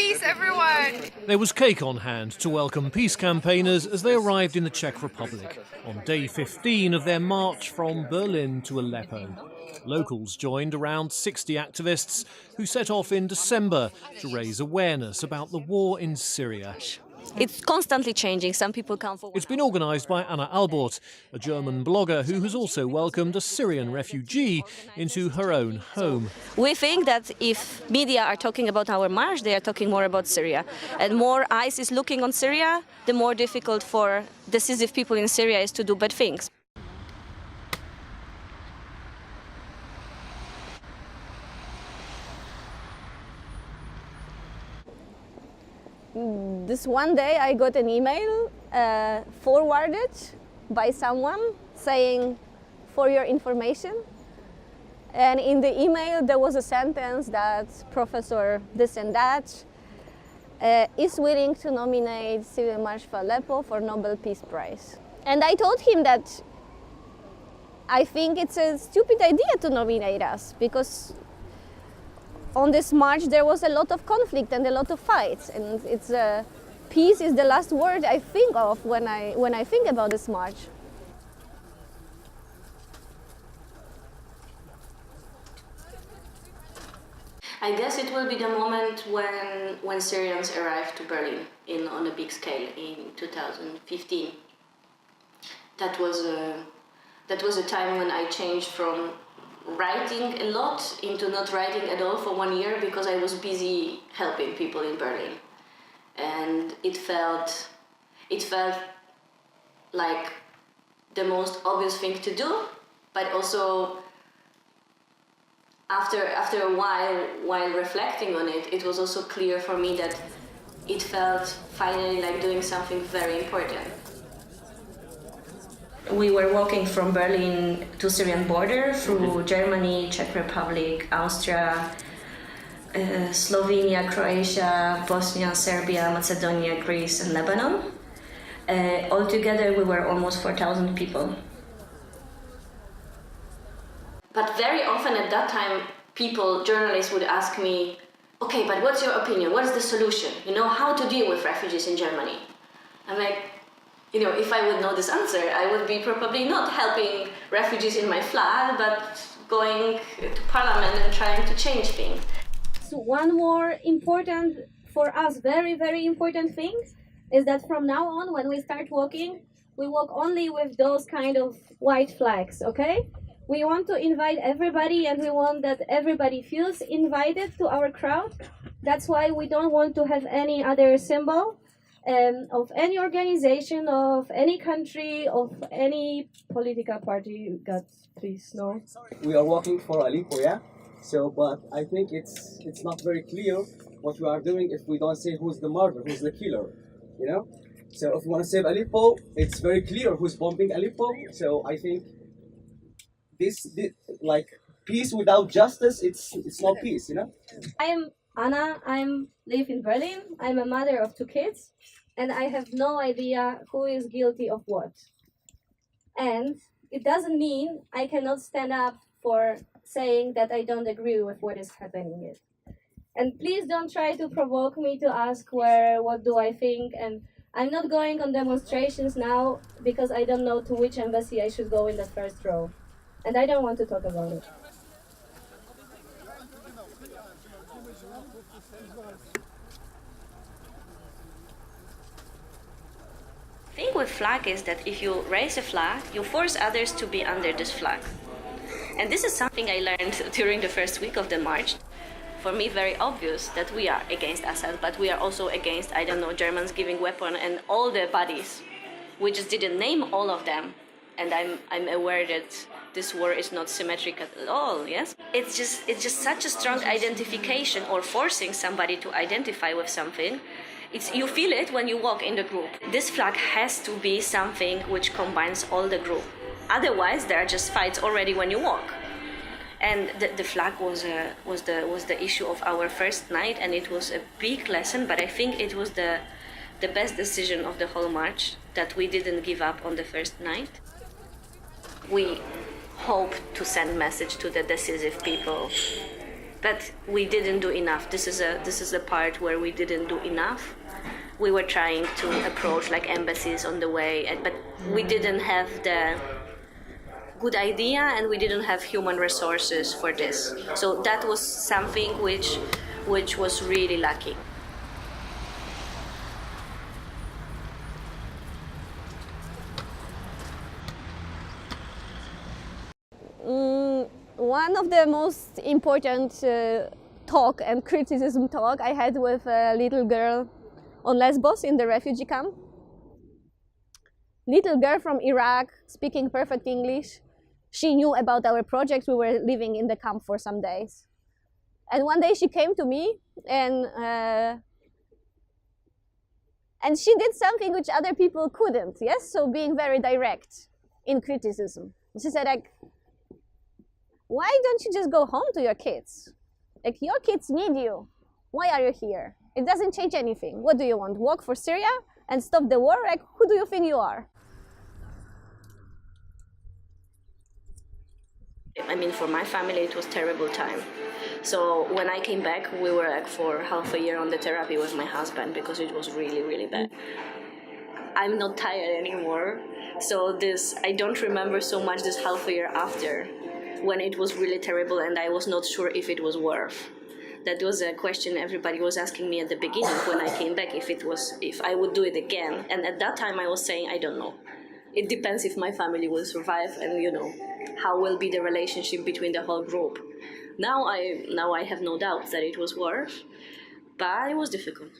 Peace, everyone! There was cake on hand to welcome peace campaigners as they arrived in the Czech Republic on day 15 of their march from Berlin to Aleppo. Locals joined around 60 activists who set off in December to raise awareness about the war in Syria. It's constantly changing. Some people come for... It's been organised by Anna Albort, a German blogger who has also welcomed a Syrian refugee into her own home. We think that if media are talking about our march, they are talking more about Syria. And more eyes is looking on Syria, the more difficult for decisive people in Syria is to do bad things. This one day I got an email forwarded by someone saying, for your information. And in the email there was a sentence that Professor this and that is willing to nominate Syrian March for Aleppo for Nobel Peace Prize. And I told him that I think it's a stupid idea to nominate us, because on this march there was a lot of conflict and a lot of fights, and it's peace is the last word I think of when I think about this march. I guess it will be the moment when Syrians arrive to Berlin on a big scale in 2015. That was a time when I changed from writing a lot into not writing at all for 1 year, because I was busy helping people in Berlin, and it felt like the most obvious thing to do, but also after a while reflecting on it, it was also clear for me that it felt finally like doing something very important. We were walking from Berlin to Syrian border through Germany, Czech Republic, Austria, Slovenia, Croatia, Bosnia, Serbia, Macedonia, Greece, and Lebanon. Altogether, we were almost 4,000 people. But very often at that time, journalists would ask me, okay, but what's your opinion? What is the solution? How to deal with refugees in Germany? I'm like, if I would know this answer, I would be probably not helping refugees in my flat, but going to parliament and trying to change things. So one more important, for us, very, very important thing is that from now on, when we start walking, we walk only with those kind of white flags, okay? We want to invite everybody, and we want that everybody feels invited to our crowd. That's why we don't want to have any other symbol of any organization, of any country, of any political party. God, please, no. We are walking for Aleppo, yeah? But I think it's not very clear what we are doing if we don't say who's the murderer, who's the killer, So if we want to save Aleppo, it's very clear who's bombing Aleppo. So I think this like peace without justice, it's not peace, I am Anna. I live in Berlin. I'm a mother of 2 kids, and I have no idea who is guilty of what. And it doesn't mean I cannot stand up for saying that I don't agree with what is happening. And please don't try to provoke me to ask what do I think. And I'm not going on demonstrations now because I don't know to which embassy I should go in the first row. And I don't want to talk about it. The thing with flag is that if you raise a flag, you force others to be under this flag. And this is something I learned during the first week of the march. For me, very obvious that we are against Assad, but we are also against, Germans giving weapons and all the bodies. We just didn't name all of them. And I'm aware that this war is not symmetric at all, yes? It's just such a strong identification, or forcing somebody to identify with something. You feel it when you walk in the group. This flag has to be something which combines all the group. Otherwise, there are just fights already when you walk. And the flag was the issue of our first night, and it was a big lesson. But I think it was the best decision of the whole march that we didn't give up on the first night. We hope to send message to the decisive people but we didn't do enough. This is the part where we didn't do enough. We were trying to approach like embassies on the way, but we didn't have the good idea and we didn't have human resources for this. So that was something which was really lucky. One of the most important talk and criticism talk I had with a little girl on Lesbos in the refugee camp. Little girl from Iraq, speaking perfect English. She knew about our project. We were living in the camp for some days. And one day she came to me and she did something which other people couldn't, yes? So being very direct in criticism. She said, like, why don't you just go home to your kids? Like, your kids need you. Why are you here? It doesn't change anything. What do you want? Work for Syria and stop the war? Like, who do you think you are? I mean, for my family, it was a terrible time. So when I came back, we were like for half a year on the therapy with my husband because it was really, really bad. I'm not tired anymore. So I don't remember so much this half a year after, when it was really terrible and I was not sure if it was worth. That was a question everybody was asking me at the beginning when I came back, if I would do it again. And at that time I was saying, I don't know. It depends if my family will survive and, you know, how will be the relationship between the whole group. Now I have no doubt that it was worth, but it was difficult.